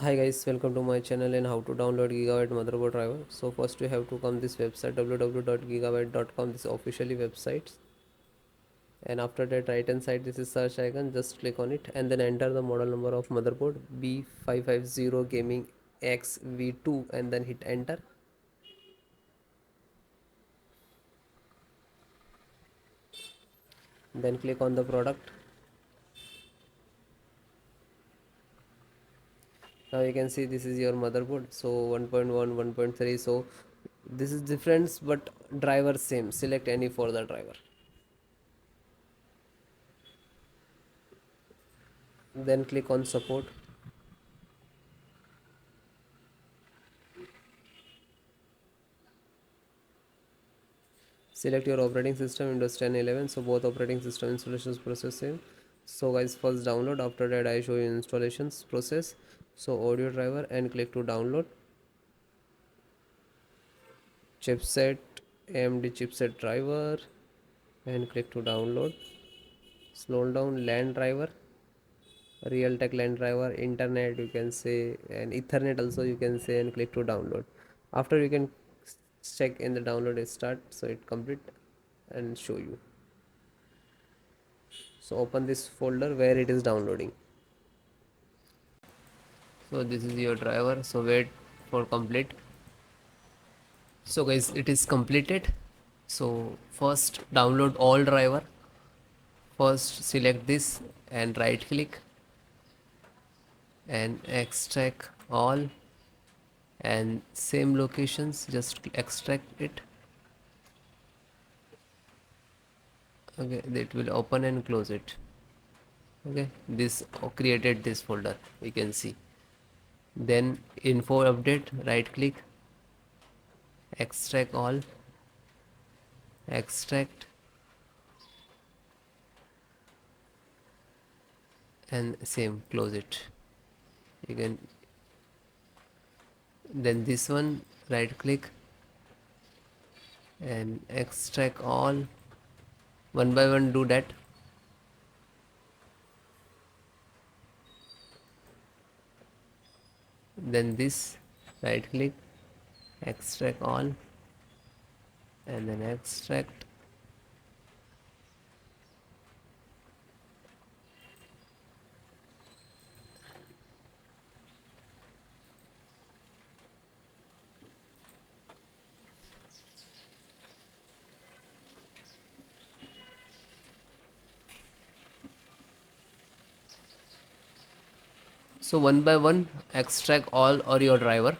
Hi guys, welcome to my channel and how to download Gigabyte motherboard driver. So first you have to come this website www.gigabyte.com, this officially website, and after that right hand side this is search icon, just click on it and then enter the model number of motherboard B550 gaming XV2 and then hit enter. Then click on the product. Now you can see this is your motherboard, so 1.1 1.3, so this is different but driver same. Select any for the driver, then click on support. Select your operating system, Windows 10 11, so both operating system installations process same. So guys, first download, after that I show you installations process. So audio driver and click to download. Chipset, AMD chipset driver and click to download. Slow down, LAN driver, Realtek LAN driver, internet you can say, and Ethernet also you can say, and click to download. After you can check in the download is start, so it complete and show you. So open this folder where it is downloading. So this is your driver, so wait for complete. So guys, it is completed. So first download all driver. First select this and right click and extract all, and same locations just extract it. Okay, it will open and close it. Okay, this created this folder, we can see. Then info update, right click, extract all, extract, and same close it. You can, then this one right click and extract all, one by one do that. Then this right click, extract all, and then extract. So one by one extract all or your driver.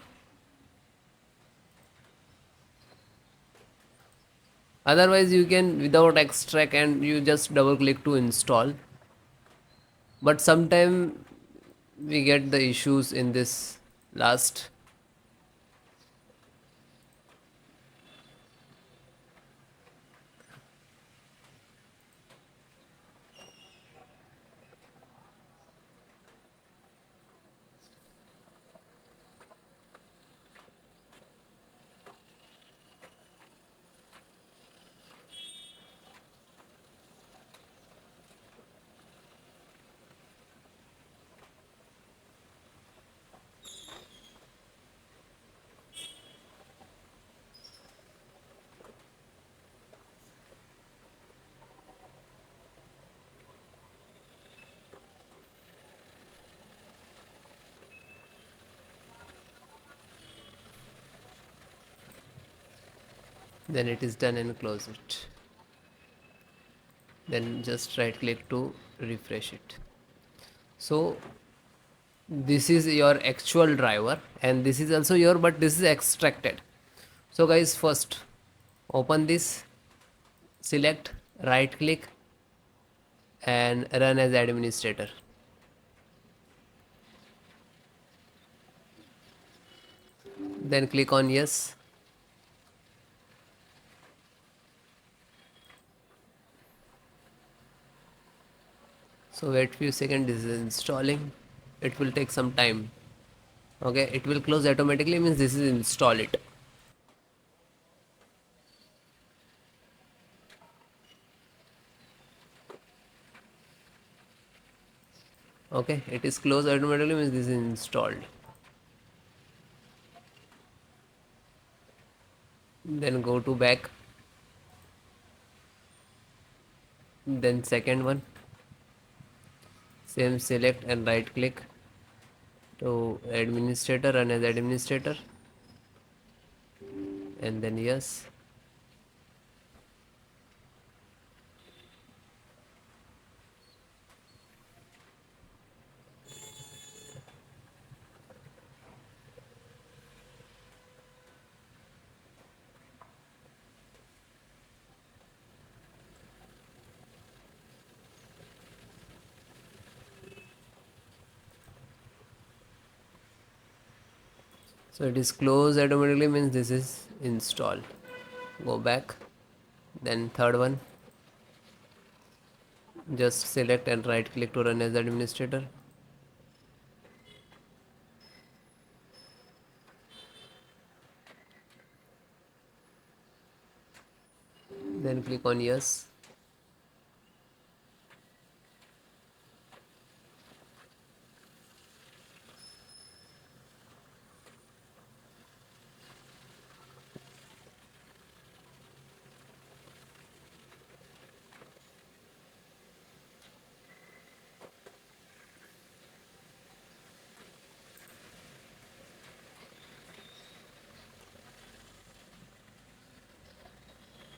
Otherwise you can without extract and you just double click to install. But sometime we get the issues in this last. Then it is done and close it. Then just right click to refresh it. So this is your actual driver and this is also your, but this is extracted. So guys, first open this, select, right click and run as administrator. Then click on yes. So wait few seconds, this is installing, it will take some time. Okay, it will close automatically, means this is install it. Okay, it is closed automatically, means this is installed. Then go to back. Then second one, same, select and right click to administrator, run as administrator, and then yes. So it is closed automatically, means this is installed. Go back. Then third one, just select and right click to run as administrator. Then click on yes.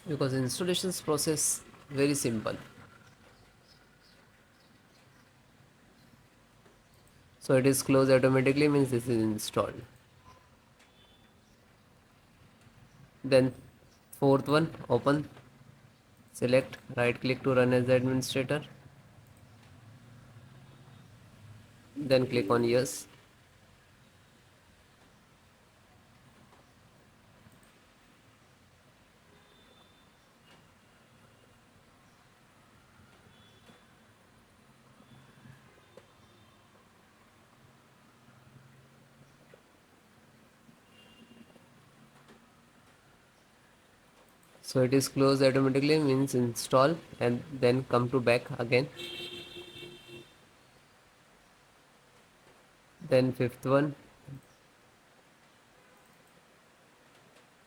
Because installations process very simple. So it is closed automatically, means this is installed. Then fourth one, open, select, right click to run as administrator, then click on yes. So it is closed automatically, means install, and then come to back again. Then fifth one,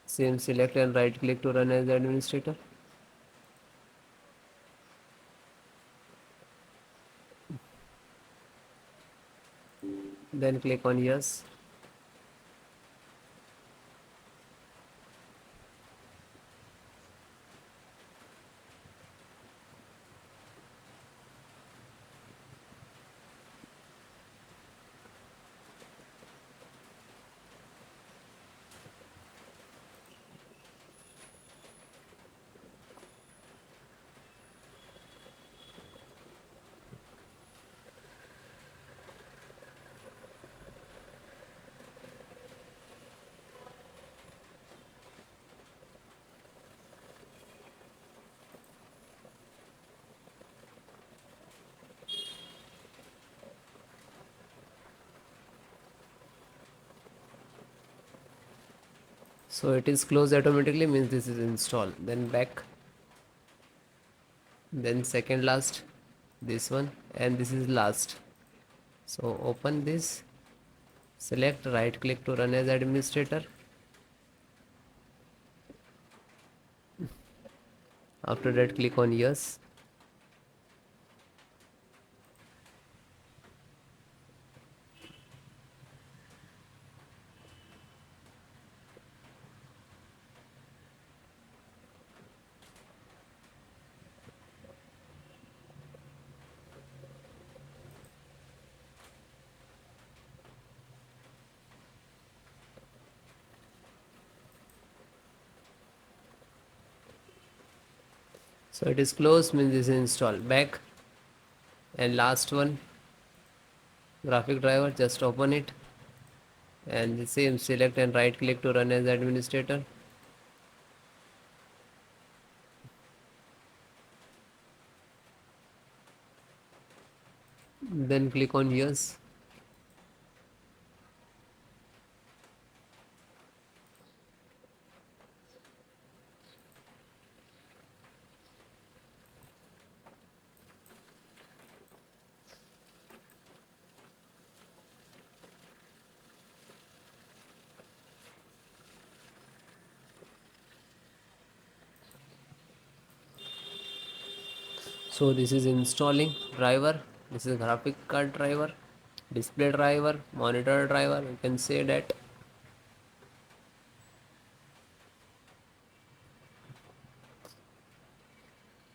same, select and right click to run as administrator, then click on yes. So it is closed automatically, means this is installed. Then back, then second last, this one, and this is last. So open this, select, right click to run as administrator. After that, click on yes. So it is closed, means this is installed. Back, and last one, graphic driver, just open it, and the same, select and right click to run as administrator. Then click on yes. So this is installing driver. This is graphic card driver, display driver, monitor driver, you can say that.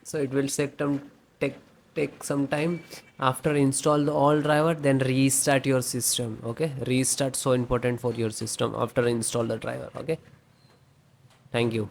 So it will take take some time. After install the all driver, then restart your system. Okay, restart so important for your system after install the driver. Okay, thank you.